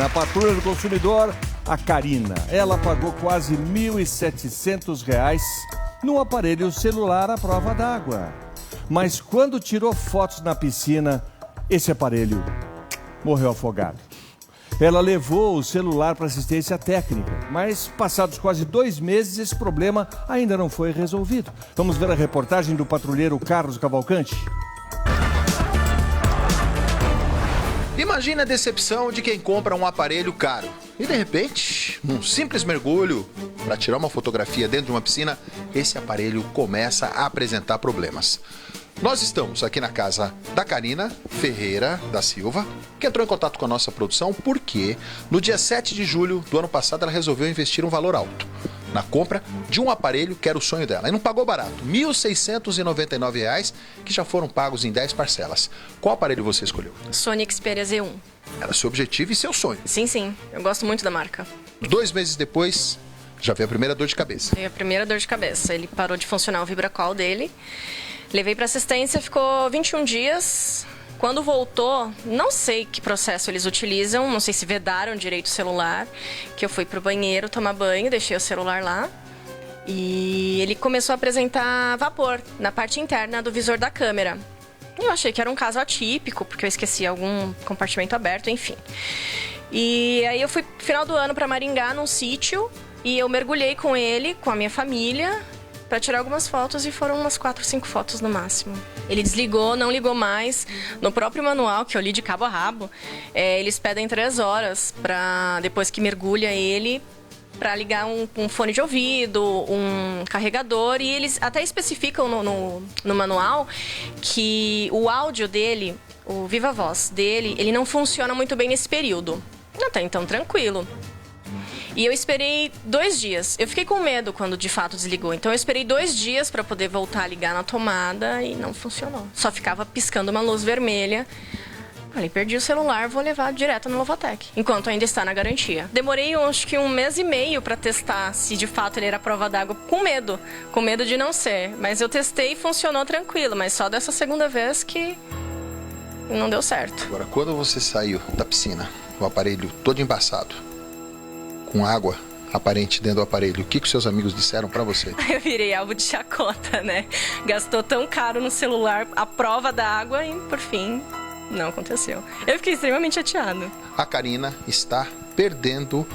na patrulha do consumidor, a Karina. Ela pagou quase R$ 1.700 num aparelho celular à prova d'água. Mas quando tirou fotos na piscina, esse aparelho morreu afogado. Ela levou o celular para assistência técnica, mas passados quase 2 meses, esse problema ainda não foi resolvido. Vamos ver a reportagem do patrulheiro Carlos Cavalcante. Imagina a decepção de quem compra um aparelho caro e, de repente, num simples mergulho para tirar uma fotografia dentro de uma piscina, esse aparelho começa a apresentar problemas. Nós estamos aqui na casa da Karina Ferreira da Silva, que entrou em contato com a nossa produção porque no dia 7 de julho do ano passado ela resolveu investir um valor alto na compra de um aparelho que era o sonho dela. E não pagou barato, R$ 1.699, que já foram pagos em 10 parcelas. Qual aparelho você escolheu? Sony Xperia Z1. Era seu objetivo e seu sonho. Sim, eu gosto muito da marca. 2 meses depois, já veio a primeira dor de cabeça. Veio a primeira dor de cabeça. Ele parou de funcionar o VibraCall dele. Levei para assistência, ficou 21 dias. Quando voltou, não sei que processo eles utilizam, não sei se vedaram direito o celular, que eu fui pro banheiro tomar banho, deixei o celular lá. E ele começou a apresentar vapor na parte interna do visor da câmera. Eu achei que era um caso atípico, porque eu esqueci algum compartimento aberto, enfim. E aí eu fui no final do ano para Maringá, num sítio, e eu mergulhei com ele, com a minha família, para tirar algumas fotos, e foram umas 4, 5 fotos no máximo. Ele desligou, não ligou mais. No próprio manual, que eu li de cabo a rabo, eles pedem 3 horas para, depois que mergulha ele, para ligar um fone de ouvido, um carregador, e eles até especificam no manual que o áudio dele, o Viva Voz dele, ele não funciona muito bem nesse período. Até então, tranquilo. E eu esperei 2 dias. Eu fiquei com medo quando de fato desligou. Então eu esperei 2 dias para poder voltar a ligar na tomada e não funcionou. Só ficava piscando uma luz vermelha. Falei, perdi o celular, vou levar direto no Novatec, enquanto ainda está na garantia. Demorei acho que 1 mês e meio para testar se de fato ele era prova d'água, com medo de não ser. Mas eu testei e funcionou tranquilo, mas só dessa segunda vez que não deu certo. Agora, quando você saiu da piscina, o aparelho todo embaçado, com água aparente dentro do aparelho, o que os seus amigos disseram pra você? Eu virei alvo de chacota, né? Gastou tão caro no celular a prova da água e, por fim, não aconteceu. Eu fiquei extremamente chateado. A Karina está perdendo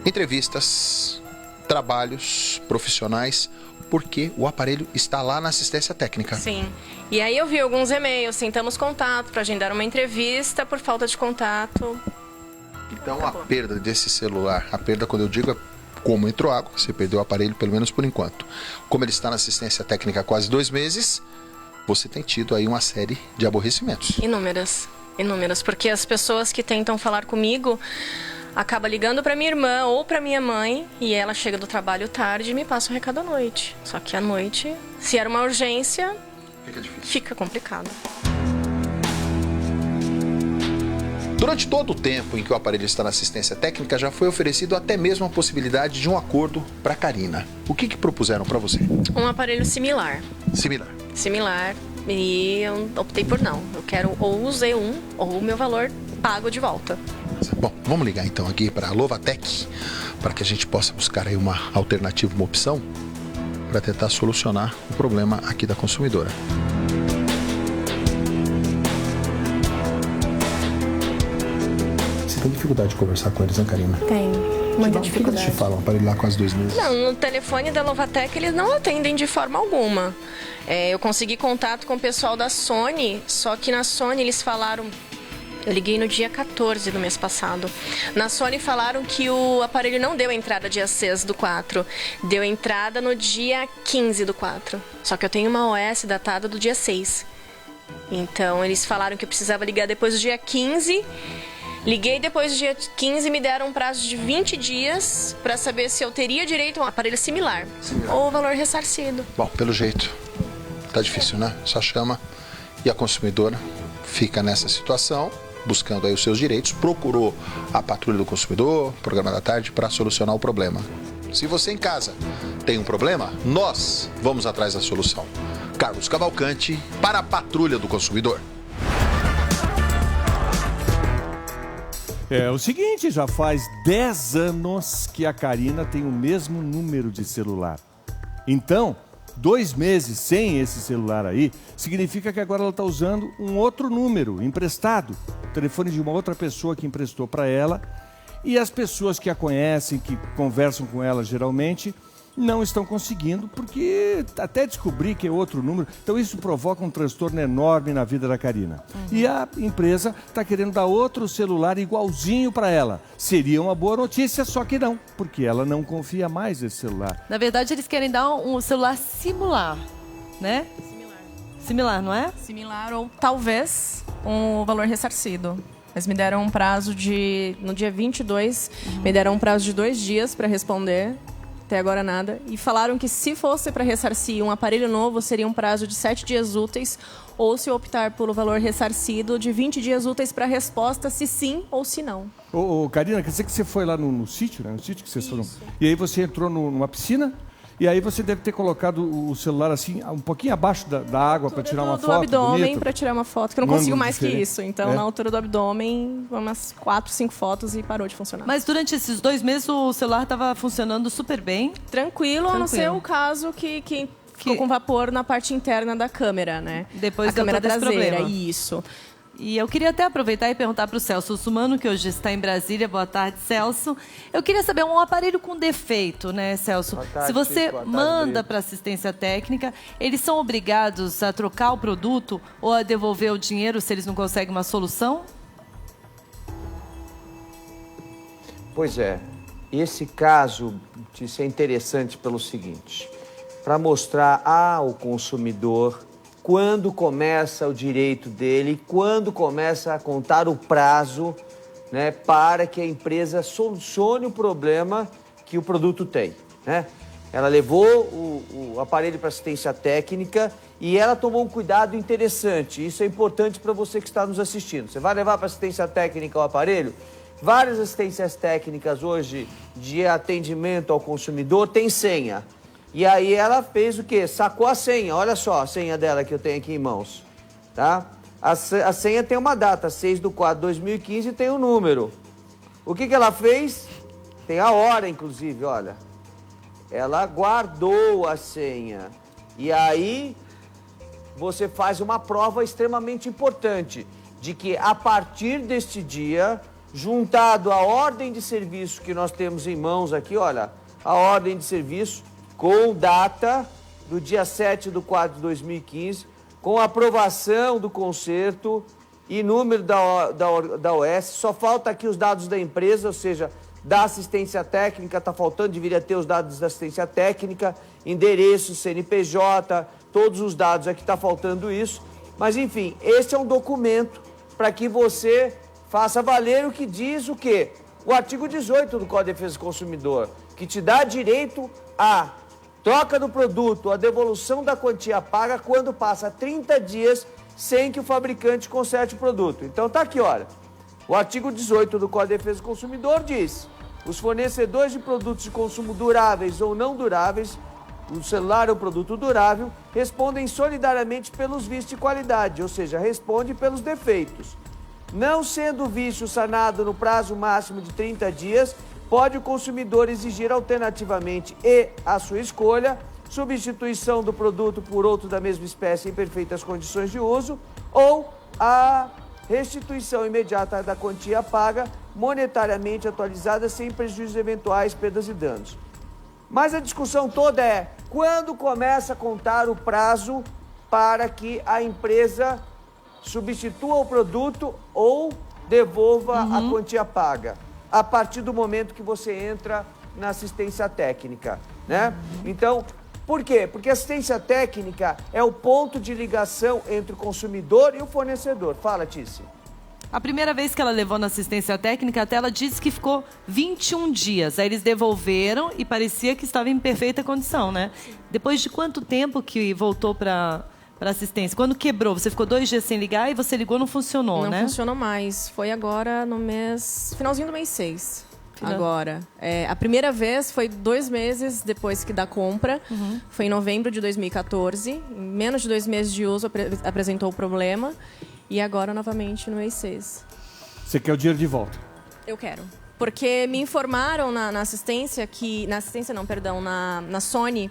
entrevistas, trabalhos profissionais, porque o aparelho está lá na assistência técnica. Sim. E aí eu vi alguns e-mails, tentamos contato para agendar uma entrevista, por falta de contato. Então acabou. A perda desse celular, a perda, quando eu digo, é como entrou água, você perdeu o aparelho, pelo menos por enquanto. Como ele está na assistência técnica há quase 2 meses, você tem tido aí uma série de aborrecimentos. Inúmeras, porque as pessoas que tentam falar comigo acabam ligando para minha irmã ou para minha mãe, e ela chega do trabalho tarde e me passa o recado à noite. Só que à noite, se era uma urgência, fica complicado. Durante todo o tempo em que o aparelho está na assistência técnica, já foi oferecido até mesmo a possibilidade de um acordo para a Karina. O que propuseram para você? Um aparelho similar. Similar, e eu optei por não. Eu quero ou o Z1 ou o meu valor pago de volta. Bom, vamos ligar então aqui para a Novatec, para que a gente possa buscar aí uma alternativa, uma opção, para tentar solucionar o problema aqui da consumidora. Você tem dificuldade de conversar com eles, né, Karina? Tenho, muita dificuldade. O que eles te falam? O aparelho lá quase 2 meses? Não, no telefone da Novatec eles não atendem de forma alguma. Eu consegui contato com o pessoal da Sony, só que na Sony eles falaram... Eu liguei no dia 14 do mês passado. Na Sony falaram que o aparelho não deu entrada dia 6 do 4. Deu entrada no dia 15 do 4. Só que eu tenho uma OS datada do dia 6. Então eles falaram que eu precisava ligar depois do dia 15. Liguei depois do dia 15 e me deram um prazo de 20 dias para saber se eu teria direito a um aparelho similar ou o valor ressarcido. Bom, pelo jeito, tá difícil, né? Só chama e a consumidora fica nessa situação, buscando aí os seus direitos, procurou a Patrulha do Consumidor, Programa da Tarde, para solucionar o problema. Se você em casa tem um problema, nós vamos atrás da solução. Carlos Cavalcante para a Patrulha do Consumidor. É o seguinte, já faz 10 anos que a Karina tem o mesmo número de celular. Então, 2 meses sem esse celular aí, significa que agora ela está usando um outro número emprestado. O telefone de uma outra pessoa que emprestou para ela. E as pessoas que a conhecem, que conversam com ela geralmente, não estão conseguindo, porque até descobrir que é outro número. Então isso provoca um transtorno enorme na vida da Karina. E a empresa está querendo dar outro celular igualzinho para ela. Seria uma boa notícia, só que não, porque ela não confia mais nesse celular. Na verdade, eles querem dar um celular similar, né? Similar, não é? Similar ou talvez um valor ressarcido. Eles me deram um prazo no dia 22, me deram um prazo de 2 dias para responder. Até agora nada. E falaram que se fosse para ressarcir um aparelho novo, seria um prazo de 7 dias úteis, ou se optar pelo valor ressarcido, de 20 dias úteis para resposta, se sim ou se não. Karina, quer dizer que você foi lá no sítio, né? No sítio que vocês foram. E aí você entrou numa piscina, e aí você deve ter colocado o celular assim, um pouquinho abaixo da água para tirar uma foto. No abdômen para tirar uma foto, que eu não consigo mais que isso. Então, na altura do abdômen, umas 4, 5 fotos e parou de funcionar. Mas durante esses 2 meses o celular estava funcionando super bem? Tranquilo, a não ser o caso que ficou com vapor na parte interna da câmera, né? Depois a câmera traseira, problema. Isso. E eu queria até aproveitar e perguntar para o Celso Sumano, que hoje está em Brasília. Boa tarde, Celso. Eu queria saber, um aparelho com defeito, né, Celso? Boa tarde, se você boa tarde, manda para assistência técnica, eles são obrigados a trocar o produto ou a devolver o dinheiro se eles não conseguem uma solução? Pois é, esse caso isso é interessante pelo seguinte, para mostrar ao consumidor quando começa o direito dele, quando começa a contar o prazo, né, para que a empresa solucione o problema que o produto tem, né? Ela levou o aparelho para assistência técnica e ela tomou um cuidado interessante. Isso é importante para você que está nos assistindo. Você vai levar para assistência técnica o aparelho? Várias assistências técnicas hoje de atendimento ao consumidor têm senha. E aí ela fez o quê? Sacou a senha. Olha só a senha dela que eu tenho aqui em mãos. Tá? A senha tem uma data, 6/4/2015, e tem um número. O que ela fez? Tem a hora, inclusive, olha. Ela guardou a senha. E aí você faz uma prova extremamente importante de que a partir deste dia, juntado à ordem de serviço que nós temos em mãos aqui, olha, a ordem de serviço com data do dia 7/4/2015, com aprovação do conserto e número da OS. Só falta aqui os dados da empresa, ou seja, da assistência técnica, está faltando, deveria ter os dados da assistência técnica, endereço, CNPJ, todos os dados, aqui está faltando isso. Mas, enfim, esse é um documento para que você faça valer o que diz o quê? O artigo 18 do Código de Defesa do Consumidor, que te dá direito a troca do produto, a devolução da quantia paga quando passa 30 dias sem que o fabricante conserte o produto. Então tá aqui, olha. O artigo 18 do Código de Defesa do Consumidor diz: os fornecedores de produtos de consumo duráveis ou não duráveis, o celular é um produto durável, respondem solidariamente pelos vícios de qualidade, ou seja, responde pelos defeitos. Não sendo o vício sanado no prazo máximo de 30 dias, pode o consumidor exigir alternativamente e, à sua escolha, substituição do produto por outro da mesma espécie em perfeitas condições de uso ou a restituição imediata da quantia paga, monetariamente atualizada, sem prejuízo de eventuais perdas e danos. Mas a discussão toda é quando começa a contar o prazo para que a empresa substitua o produto ou devolva a quantia paga. A partir do momento que você entra na assistência técnica, né? Então, por quê? Porque a assistência técnica é o ponto de ligação entre o consumidor e o fornecedor. Fala, Tice. A primeira vez que ela levou na assistência técnica, até ela disse que ficou 21 dias. Aí eles devolveram e parecia que estava em perfeita condição, né? Depois de quanto tempo que voltou para assistência? Quando quebrou, você ficou 2 dias sem ligar e você ligou, não funcionou, né? Não funcionou mais. Foi agora no finalzinho do mês 6. Agora. A primeira vez foi 2 meses depois da compra. Foi em novembro de 2014. Em menos de 2 meses de uso apresentou o problema. E agora, novamente, no mês 6. Você quer o dinheiro de volta? Eu quero. Porque me informaram na assistência que... Na assistência não, perdão, na Sony,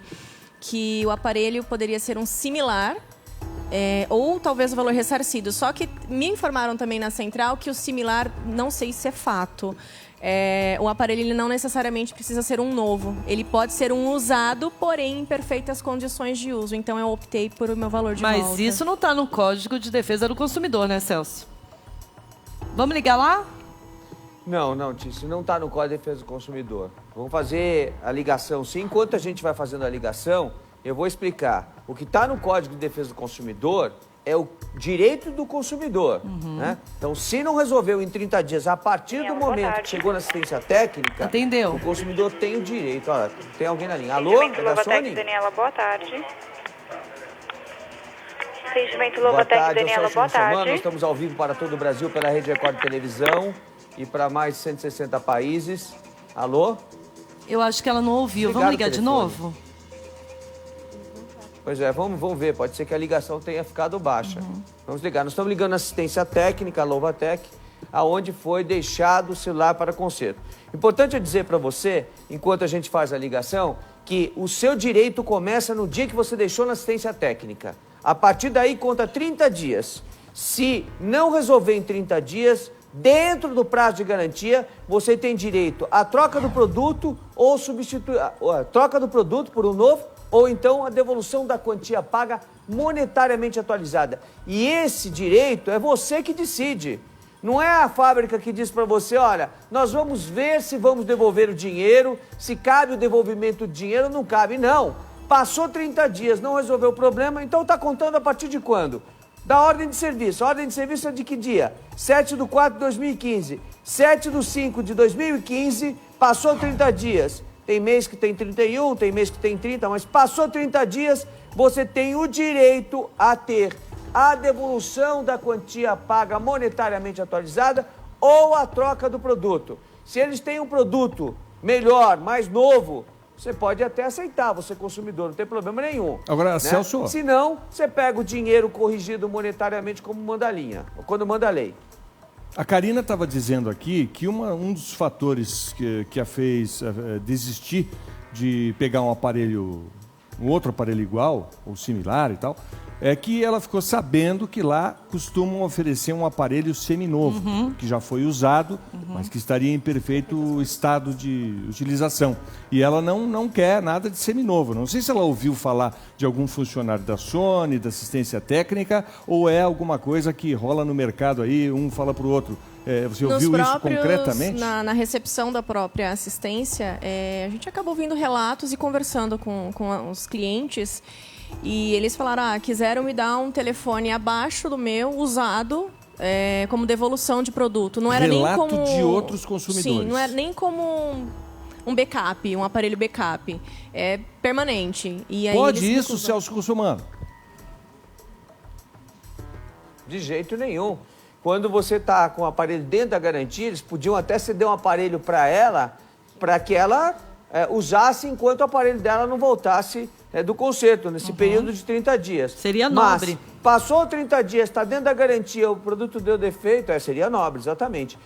que o aparelho poderia ser um similar, ou talvez o valor ressarcido. Só que me informaram também na central que o similar, não sei se é fato. O aparelho ele não necessariamente precisa ser um novo. Ele pode ser um usado, porém em perfeitas condições de uso. Então eu optei por o meu valor de volta. Mas isso não está no Código de Defesa do Consumidor, né, Celso? Vamos ligar lá? Não, Tício, não está no Código de Defesa do Consumidor. Vamos fazer a ligação, sim. Enquanto a gente vai fazendo a ligação, eu vou explicar. O que está no Código de Defesa do Consumidor é o direito do consumidor. Né? Então, se não resolveu em 30 dias, a partir do momento que chegou na assistência técnica, Entendeu? O consumidor tem o direito. Olha, tem alguém na linha. Alô? É da Sony? Daniela, boa tarde. Atendimento Boa Lovatec, tarde, Daniela, boa tarde. Nós estamos ao vivo para todo o Brasil pela Rede Record de Televisão e para mais de 160 países. Alô? Eu acho que ela não ouviu. Desligaram Vamos ligar o de telefone. novo? Pois é, vamos ver. Pode ser que a ligação tenha ficado baixa. Vamos ligar. Nós estamos ligando a assistência técnica, a Lovatec, aonde foi deixado o celular para conserto. Importante eu dizer para você, enquanto a gente faz a ligação, que o seu direito começa no dia que você deixou na assistência técnica. A partir daí, conta 30 dias. Se não resolver em 30 dias, dentro do prazo de garantia, você tem direito à troca do produto ou a troca do produto por um novo, ou então a devolução da quantia paga monetariamente atualizada. E esse direito é você que decide. Não é a fábrica que diz para você, olha, nós vamos ver se vamos devolver o dinheiro, se cabe o devolvimento do dinheiro ou não cabe. Não. Passou 30 dias, não resolveu o problema, então está contando a partir de quando? Da ordem de serviço. A ordem de serviço é de que dia? 7/4/2015. 7/5/2015, passou 30 dias. Tem mês que tem 31, tem mês que tem 30, mas passou 30 dias, você tem o direito a ter a devolução da quantia paga monetariamente atualizada ou a troca do produto. Se eles têm um produto melhor, mais novo, você pode até aceitar, você consumidor, não tem problema nenhum. Agora, né? Celso... Se não, você pega o dinheiro corrigido monetariamente como manda a linha, ou quando manda a lei. A Karina estava dizendo aqui que um dos fatores que a fez desistir de pegar um outro aparelho igual ou similar e tal, é que ela ficou sabendo que lá costumam oferecer um aparelho seminovo, que já foi usado, mas que estaria em perfeito estado de utilização. E ela não quer nada de seminovo. Não sei se ela ouviu falar de algum funcionário da Sony, da assistência técnica, ou é alguma coisa que rola no mercado aí, um fala para o outro. Você ouviu isso concretamente? Na recepção da própria assistência, a gente acabou ouvindo relatos e conversando com os clientes. E eles falaram, quiseram me dar um telefone abaixo do meu, usado, como devolução de produto. Não era Relato nem como... de outros consumidores. Sim, não era nem como um backup, um aparelho backup. É permanente. E aí Pode isso, Celso Russomano? De jeito nenhum. Quando você está com o aparelho dentro da garantia, eles podiam até ceder um aparelho para ela, para que ela usasse enquanto o aparelho dela não voltasse do conserto, nesse período de 30 dias. Seria nobre. Mas passou 30 dias, está dentro da garantia, o produto deu defeito, seria nobre, exatamente.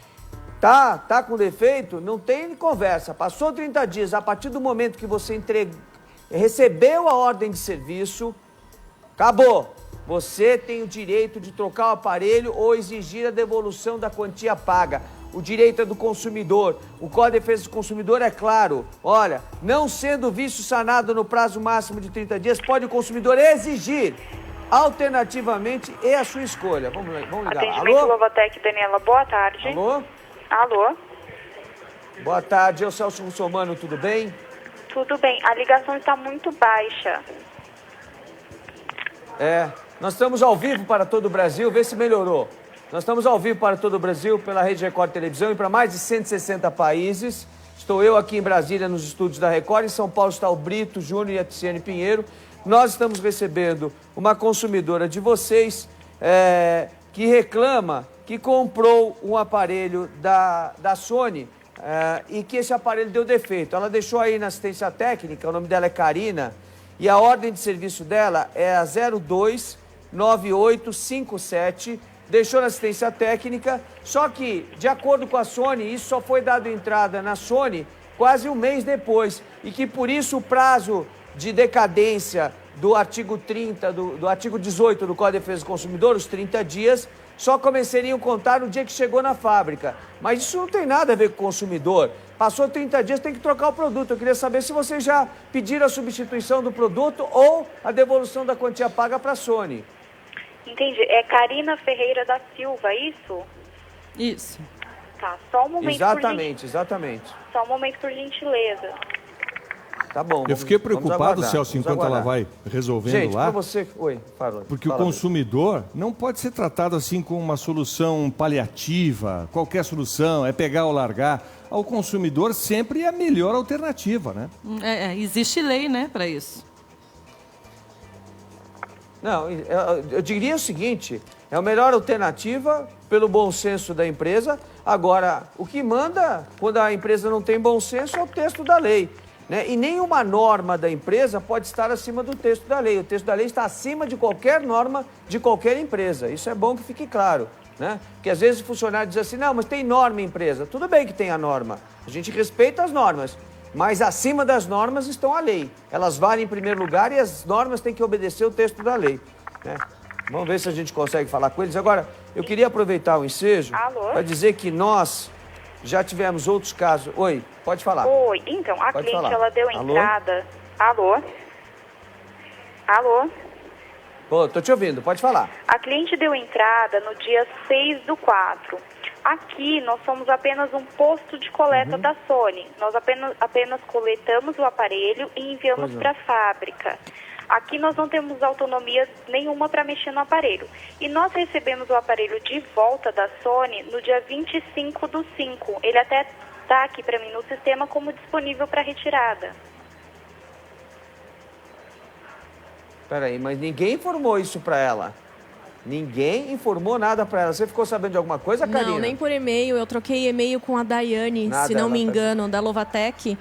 Tá com defeito, não tem conversa. Passou 30 dias, a partir do momento que você recebeu a ordem de serviço, acabou. Você tem o direito de trocar o aparelho ou exigir a devolução da quantia paga. O direito é do consumidor. O Código de Defesa do Consumidor é claro. Olha, não sendo vício sanado no prazo máximo de 30 dias, pode o consumidor exigir. Alternativamente, é a sua escolha. Vamos ligar. Atendimento Alô? Lovatec, Daniela, boa tarde. Alô? Alô? Boa tarde, eu Celso Russomano, tudo bem? Tudo bem, a ligação está muito baixa. Nós estamos ao vivo para todo o Brasil, vê se melhorou. Nós estamos ao vivo para todo o Brasil, pela Rede Record Televisão e para mais de 160 países. Estou eu aqui em Brasília, nos estúdios da Record. Em São Paulo está o Brito Júnior e a Tiziane Pinheiro. Nós estamos recebendo uma consumidora de vocês que reclama que comprou um aparelho da Sony e que esse aparelho deu defeito. Ela deixou aí na assistência técnica, o nome dela é Karina, e a ordem de serviço dela é a 029857 deixou na assistência técnica, só que, de acordo com a Sony, isso só foi dado entrada na Sony quase um mês depois, e que por isso o prazo de decadência do artigo 30, do artigo 18 do Código de Defesa do Consumidor, os 30 dias, só começariam a contar no dia que chegou na fábrica. Mas isso não tem nada a ver com o consumidor. Passou 30 dias, tem que trocar o produto. Eu queria saber se vocês já pediram a substituição do produto ou a devolução da quantia paga para a Sony. Entendi. É Karina Ferreira da Silva, isso? Isso. Tá, só um momento. Exatamente. Só um momento, por gentileza. Tá bom. Eu fiquei preocupado, Celso, enquanto ela vai resolvendo gente, lá. Você... Oi, fala. Porque o consumidor não pode ser tratado assim com uma solução paliativa, qualquer solução, é pegar ou largar. Ao consumidor sempre é a melhor alternativa, né? Existe lei, né, para isso. Não, eu diria o seguinte, é a melhor alternativa pelo bom senso da empresa. Agora, o que manda quando a empresa não tem bom senso é o texto da lei. Né? E nenhuma norma da empresa pode estar acima do texto da lei. O texto da lei está acima de qualquer norma de qualquer empresa. Isso é bom que fique claro. Né? Porque às vezes o funcionário diz assim, não, mas tem norma em empresa. Tudo bem que tem a norma. A gente respeita as normas. Mas acima das normas estão a lei. Elas valem em primeiro lugar e as normas têm que obedecer o texto da lei. Né? Vamos ver se a gente consegue falar com eles. Agora, eu queria aproveitar o ensejo para dizer que nós já tivemos outros casos. Oi, pode falar. Oi, então, a pode cliente, falar. ela deu entrada... Alô? Tô te ouvindo, pode falar. A cliente deu entrada no dia 6/4. Aqui, nós somos apenas um posto de coleta da Sony. Nós apenas coletamos o aparelho e enviamos para a fábrica. Aqui nós não temos autonomia nenhuma para mexer no aparelho. E nós recebemos o aparelho de volta da Sony no dia 25/5. Ele até está aqui para mim no sistema como disponível para retirada. Peraí, mas ninguém informou isso para ela. Ninguém informou nada para ela. Você ficou sabendo de alguma coisa, Karina? Não, nem por e-mail. Eu troquei e-mail com a Daiane, se não me engano, da Lovatec,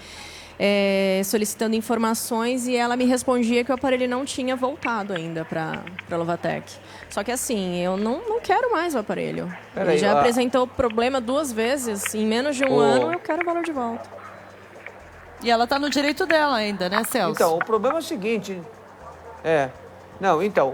solicitando informações, e ela me respondia que o aparelho não tinha voltado ainda para a Lovatec. Só que assim, eu não quero mais o aparelho. Ele já apresentou problema 2 vezes. Em menos de um ano, eu quero o valor de volta. E ela está no direito dela ainda, né, Celso? Então, o problema é o seguinte...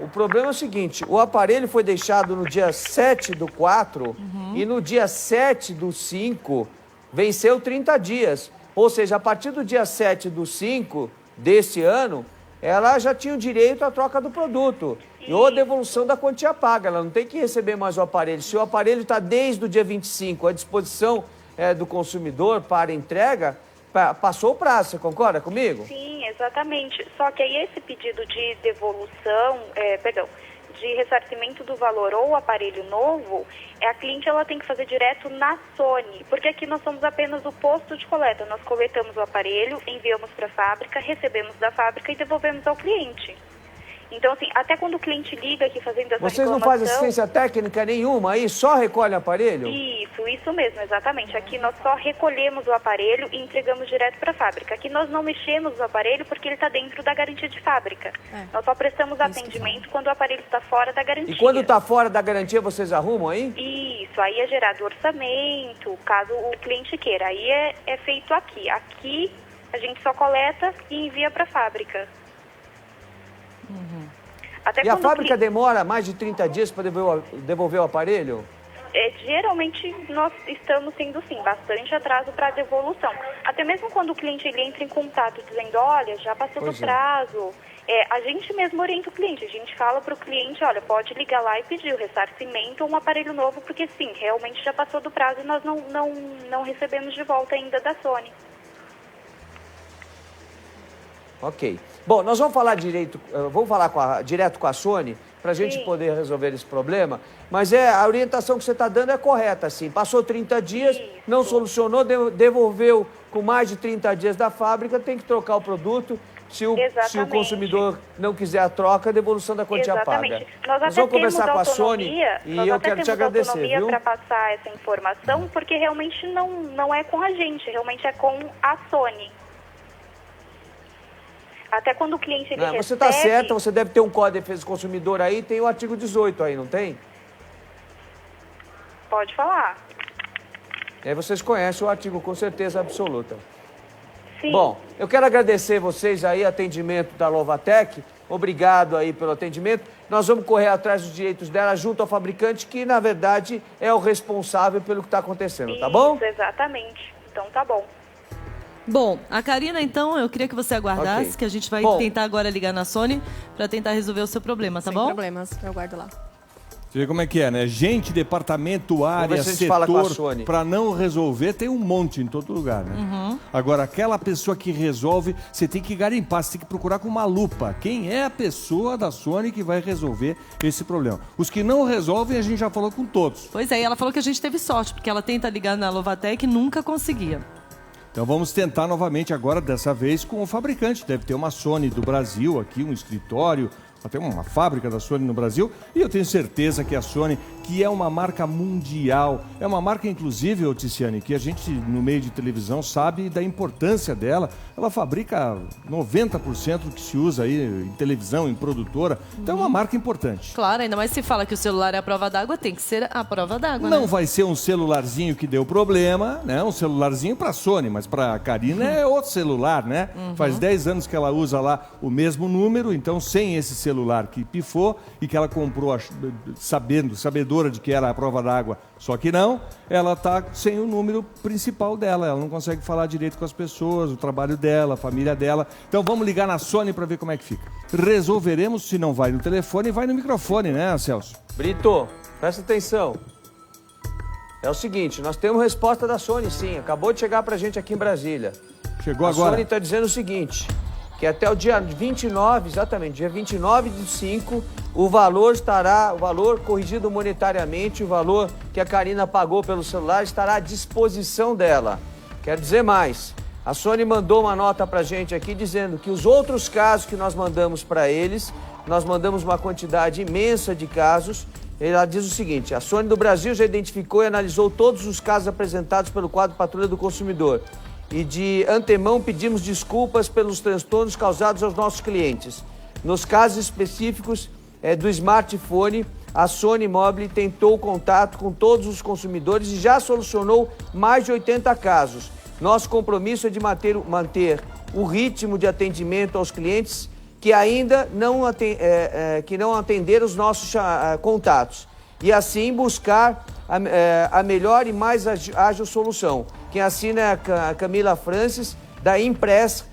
o problema é o seguinte, o aparelho foi deixado no dia 7/4 e no dia 7/5 venceu 30 dias. Ou seja, a partir do dia 7/5 desse ano, ela já tinha o direito à troca do produto ou a devolução da quantia paga. Ela não tem que receber mais o aparelho. Se o aparelho está desde o dia 25 à disposição do consumidor para entrega, passou o prazo, você concorda comigo? Sim, exatamente. Só que aí esse pedido de devolução, de ressarcimento do valor ou o aparelho novo, a cliente ela tem que fazer direto na Sony, porque aqui nós somos apenas o posto de coleta. Nós coletamos o aparelho, enviamos para a fábrica, recebemos da fábrica e devolvemos ao cliente. Então, assim, até quando o cliente liga aqui fazendo essa Vocês não fazem assistência técnica nenhuma aí? Só recolhe o aparelho? Isso mesmo, exatamente. Aqui nós só recolhemos o aparelho e entregamos direto para a fábrica. Aqui nós não mexemos no aparelho porque ele está dentro da garantia de fábrica. Nós só prestamos atendimento quando o aparelho está fora da garantia. E quando está fora da garantia, vocês arrumam aí? Isso, aí é gerado orçamento, caso o cliente queira. Aí é feito aqui. Aqui a gente só coleta e envia para a fábrica. E a fábrica demora mais de 30 dias para devolver o aparelho? Geralmente nós estamos tendo, sim, bastante atraso para a devolução. Até mesmo quando o cliente ele entra em contato dizendo, olha, já passou do prazo, a gente mesmo orienta o cliente. A gente fala para o cliente, olha, pode ligar lá e pedir o ressarcimento ou um aparelho novo, porque sim, realmente já passou do prazo e nós não recebemos de volta ainda da Sony. Ok. Bom, nós vamos falar direto com a Sony para a gente poder resolver esse problema, mas a orientação que você está dando é correta, assim. Passou 30 dias, não solucionou, devolveu com mais de 30 dias da fábrica, tem que trocar o produto. Se o consumidor não quiser a troca, a devolução da quantia paga. Nós vamos conversar com a Sony e eu quero te agradecer, viu? Para passar essa informação, porque realmente não é com a gente, realmente é com a Sony. Até quando o cliente recebe... Você está certa, você deve ter um Código de Defesa do Consumidor aí, tem o artigo 18 aí, não tem? Pode falar. E aí vocês conhecem o artigo com certeza absoluta. Sim. Bom, eu quero agradecer vocês aí, atendimento da Lovatec. Obrigado aí pelo atendimento. Nós vamos correr atrás dos direitos dela junto ao fabricante, que na verdade é o responsável pelo que está acontecendo, tá bom? Isso, exatamente. Então tá bom. Bom, a Karina, então, eu queria que você aguardasse, Ok. que a gente vai Bom. tentar agora ligar na Sony para tentar resolver o seu problema, tá Sem bom? problemas, eu guardo lá. Você vê como é que é, né? Gente, departamento, área, ver se a gente fala com a setor, Sony. para não resolver, tem um monte em todo lugar, né? Agora, aquela pessoa que resolve, você tem que garimpar, você tem que procurar com uma lupa. Quem é a pessoa da Sony que vai resolver esse problema? Os que não resolvem, a gente já falou com todos. Pois é, e ela falou que a gente teve sorte, porque ela tenta ligar na Lovatec e nunca conseguia. Então vamos tentar novamente agora, dessa vez, com o fabricante. Deve ter uma Sony do Brasil aqui, um escritório, até uma fábrica da Sony no Brasil. E eu tenho certeza que a Sony, que é uma marca mundial, é uma marca, inclusive, ô Ticiane, que a gente, no meio de televisão, sabe da importância dela. Ela fabrica 90% do que se usa aí em televisão, em produtora. Então é uma marca importante. Claro, ainda mais se fala que o celular é a prova d'água, tem que ser a prova d'água, Não né? vai ser um celularzinho que deu problema, né? Um celularzinho para Sony, mas para a Karina é outro celular, né? Faz 10 anos que ela usa lá o mesmo número, então sem esse celular que pifou e que ela comprou sabedora de que era a prova d'água, só que não, ela tá sem o número principal dela, ela não consegue falar direito com as pessoas, o trabalho dela, a família dela. Então vamos ligar na Sony para ver como é que fica. Resolveremos, se não vai no telefone, vai no microfone, né, Celso? Brito, presta atenção. É o seguinte, nós temos resposta da Sony, sim. Acabou de chegar pra gente aqui em Brasília. Chegou A agora. Sony está dizendo o seguinte, que até o dia 29, exatamente, dia 29/5, o valor corrigido monetariamente, o valor que a Karina pagou pelo celular estará à disposição dela. Quero dizer mais, a Sony mandou uma nota pra gente aqui dizendo que os outros casos que nós mandamos para eles, nós mandamos uma quantidade imensa de casos. Ela diz o seguinte, a Sony do Brasil já identificou e analisou todos os casos apresentados pelo quadro Patrulha do Consumidor. E de antemão pedimos desculpas pelos transtornos causados aos nossos clientes. Nos casos específicos do smartphone, a Sony Mobile tentou contato com todos os consumidores e já solucionou mais de 80 casos. Nosso compromisso é de manter o ritmo de atendimento aos clientes que ainda não atenderam os nossos contatos. E assim buscar a melhor e mais ágil solução. Quem assina é a Camila Francis, da Impress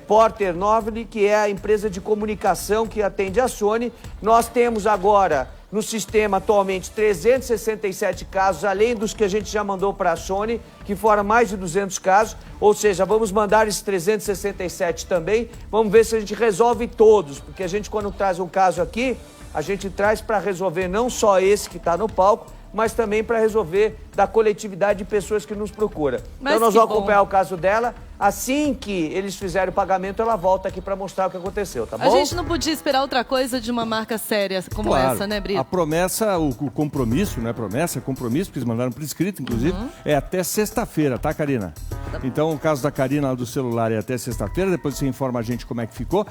Porter Novelli, que é a empresa de comunicação que atende a Sony. Nós temos agora no sistema atualmente 367 casos, além dos que a gente já mandou para a Sony, que foram mais de 200 casos, ou seja, vamos mandar esses 367 também, vamos ver se a gente resolve todos, porque a gente quando traz um caso aqui, a gente traz para resolver não só esse que está no palco, mas também para resolver da coletividade de pessoas que nos procura. Mas então nós que vamos bom. acompanhar o caso dela. Assim que eles fizerem o pagamento, ela volta aqui para mostrar o que aconteceu, tá bom? A gente não podia esperar outra coisa de uma marca séria como essa, né, Brito? A promessa, o compromisso, não é promessa, é compromisso, porque eles mandaram por escrito, inclusive, é até sexta-feira, tá, Karina? Então, o caso da Karina lá do celular é até sexta-feira, depois você informa a gente como é que ficou.